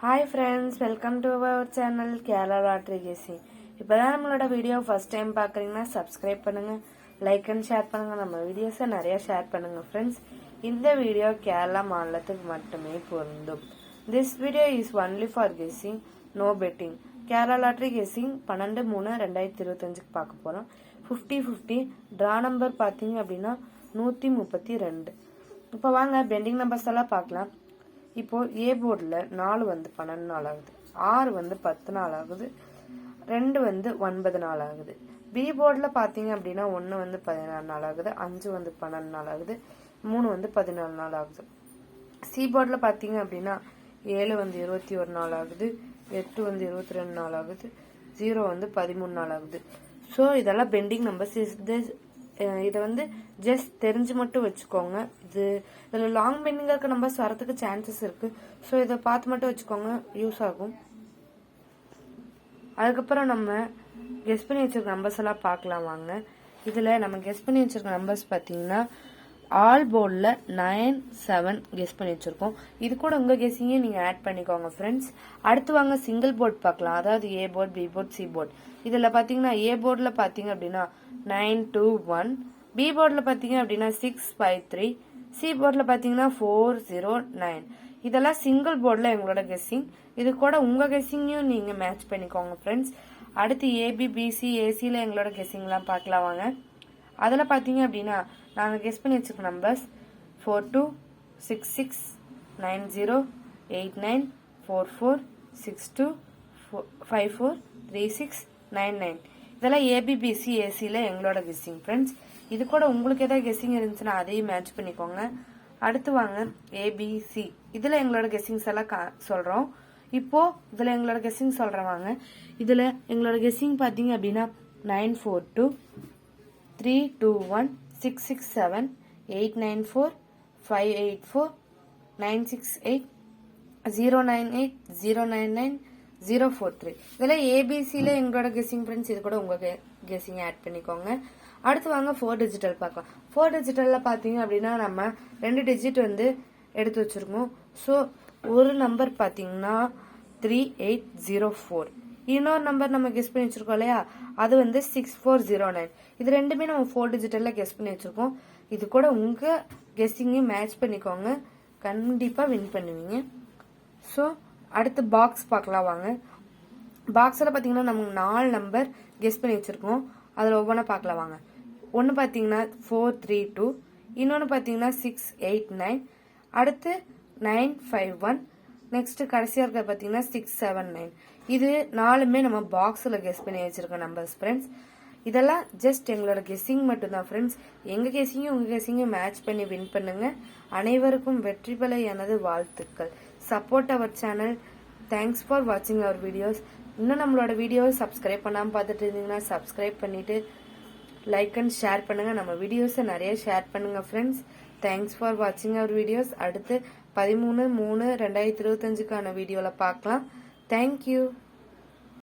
Hi friends, welcome to our channel Kerala Lottery Guessing. இப்போதான் நம்மளோட video first time பார்க்குறீங்கன்னா subscribe பண்ணுங்க, like and share பண்ணுங்க, நம்ம வீடியோஸை நிறைய ஷேர் பண்ணுங்க ஃப்ரெண்ட்ஸ். இந்த வீடியோ கேரளா மாநிலத்துக்கு மட்டுமே பொருந்தும். This video is only for guessing, no betting. Kerala lottery guessing 12/3/2025 பார்க்க போகிறோம். 50-50 ட்ரா நம்பர் பார்த்தீங்க அப்படின்னா 132. இப்போ வாங்க பெண்டிங் நம்பர்ஸ் எல்லாம் பார்க்கலாம். இப்போ ஏ போர்டில் 4 வந்து 12 நாள் ஆகுது, 6 வந்து 10 நாள் ஆகுது, 2 வந்து 9 நாள் ஆகுது. பி போர்டில் பார்த்தீங்க அப்படின்னா 1 வந்து 16 நாள் ஆகுது, 5 வந்து 12 நாள் ஆகுது, 3 வந்து 14 நாள் ஆகுது. சி போர்டில் பார்த்தீங்க அப்படின்னா 7 வந்து 21 நாள் ஆகுது, 8 வந்து 22 நாள் ஆகுது, 0 வந்து 13 நாள் ஆகுது. ஸோ இதெல்லாம் பெண்டிங் நம்பர்ஸ். இதை வந்து ஜஸ்ட் தெரிஞ்சு மட்டும் வச்சுக்கோங்க. இதில் லாங் பெண்டிங்காக இருக்க நம்பர்ஸ் வரதுக்கு சான்சஸ் இருக்கு. ஸோ இதை பார்த்து மட்டும் வச்சுக்கோங்க, யூஸ் ஆகும். அதுக்கப்புறம் நம்ம கெஸ் பண்ணி வச்சிருக்க நம்பர்ஸ் எல்லாம் பார்க்கலாம் வாங்க. இதில் நம்ம கெஸ் பண்ணி வச்சிருக்க நம்பர்ஸ் பார்த்தீங்கன்னா ஆல் போர்டில் 9, 7 கெஸ் பண்ணி வச்சிருக்கோம். இது கூட உங்கள் கெஸ்ஸிங்கையும் நீங்கள் ஆட் பண்ணிக்கோங்க ஃப்ரெண்ட்ஸ். அடுத்து வாங்க சிங்கிள் போர்ட் பார்க்கலாம், அதாவது A port, B port, C port. இதில் பார்த்தீங்கன்னா ஏ போர்டில் பார்த்தீங்க அப்படின்னா 921, பி போர்டில் பார்த்தீங்க அப்படின்னா 653, சி போர்டில் பார்த்தீங்கன்னா 409. இதெல்லாம் சிங்கிள் போர்டில் எங்களோட கெஸ்ஸிங். இது கூட உங்கள் கெஸ்ஸிங்கையும் நீங்கள் மேட்ச் பண்ணிக்கோங்க ஃப்ரெண்ட்ஸ். அடுத்து ஏபி, பிசி, ஏசியில் எங்களோட கெஸ்ஸிங்லாம் பார்க்கலாம் வாங்க. அதில் பார்த்தீங்க அப்படின்னா நாங்கள் கெஸ் பண்ணி வச்சுருக்க நம்பர்ஸ் 42, 66, 90, 89, 44, 62, 54, 36, 99. இதெல்லாம் ஏபிபிசி ஏசியில் எங்களோட கெஸ்ஸிங் ஃப்ரெண்ட்ஸ். இது கூட உங்களுக்கு ஏதாவது கெஸ்ஸிங் இருந்துச்சுன்னா அதையும் மேட்ச் பண்ணிக்கோங்க. அடுத்து வாங்க ஏபிசி, இதில் எங்களோட கெஸ்ஸிங்ஸ் எல்லாம் சொல்கிறோம். இப்போது இதில் எங்களோட கெஸ்ஸிங் சொல்கிறேன் வாங்க. இதில் எங்களோட கெஸ்ஸிங் பார்த்தீங்க அப்படின்னா 942, 321, 667, 894, 584, 968, 098, 099, 043. இதெல்லாம் ஏபிசியில் எங்களோட கெஸ்ஸிங் ஃப்ரெண்ட்ஸ். இது கூட உங்கள் கெஸ்ஸிங் ஆட் பண்ணிக்கோங்க. அடுத்து வாங்க 4 டிஜிட்டல் பார்க்கலாம். 4 டிஜிட்டலில் பார்த்தீங்க அப்படின்னா நம்ம 2 டிஜிட் வந்து எடுத்து வச்சுருக்கோம். ஸோ ஒரு நம்பர் பார்த்தீங்கன்னா 3804. இன்னொரு நம்பர் நம்ம கெஸ் பண்ணி வச்சிருக்கோம் இல்லையா, அது வந்து 6409. இது ரெண்டுமே நம்ம 4 டிஜிட்டலில் கெஸ் பண்ணி வச்சிருக்கோம். இது கூட உங்கள் கெஸ்ஸிங்கையும் மேட்ச் பண்ணிக்கோங்க, கண்டிப்பாக வின் பண்ணுவீங்க. ஸோ அடுத்து பாக்ஸ் பார்க்கலாம் வாங்க. பாக்ஸில் பார்த்தீங்கன்னா நமக்கு 4 நம்பர் கெஸ் பண்ணி வச்சுருக்கோம். அதில் ஒவ்வொன்றா பார்க்கலாம் வாங்க. ஒன்று பார்த்தீங்கன்னா 432, இன்னொன்று பார்த்தீங்கன்னா 689, அடுத்து 951, நெக்ஸ்ட்டு கடைசியாக இருக்கிற பார்த்தீங்கன்னா 679. இது 4மே நம்ம பாக்ஸில் கெஸ் பண்ணி வச்சுருக்க நம்பர்ஸ் ஃப்ரெண்ட்ஸ். இதெல்லாம் ஜஸ்ட் எங்களோட கெஸ்ஸிங் மட்டும்தான் ஃப்ரெண்ட்ஸ். எங்கள் கெஸ்ஸிங்கும் உங்கள் கெஸ்ஸிங்கும் மேட்ச் பண்ணி வின் பண்ணுங்க. அனைவருக்கும் வெற்றி பெற எனது வாழ்த்துக்கள். Support our channel. Thanks for வாட்சிங் அவர் வீடியோஸ். இன்னும் நம்மளோட வீடியோஸ் சப்ஸ்கிரைப் பண்ணாமல் பார்த்துட்டு இருந்தீங்கன்னா சப்ஸ்கிரைப் பண்ணிவிட்டு லைக் அண்ட் ஷேர் பண்ணுங்கள். நம்ம வீடியோஸை நிறைய ஷேர் பண்ணுங்கள் ஃப்ரெண்ட்ஸ். தேங்க்ஸ் ஃபார் வாட்சிங் அவர் வீடியோஸ். அடுத்து 13/3/2025 வீடியோவில் பார்க்கலாம். தேங்க்யூ.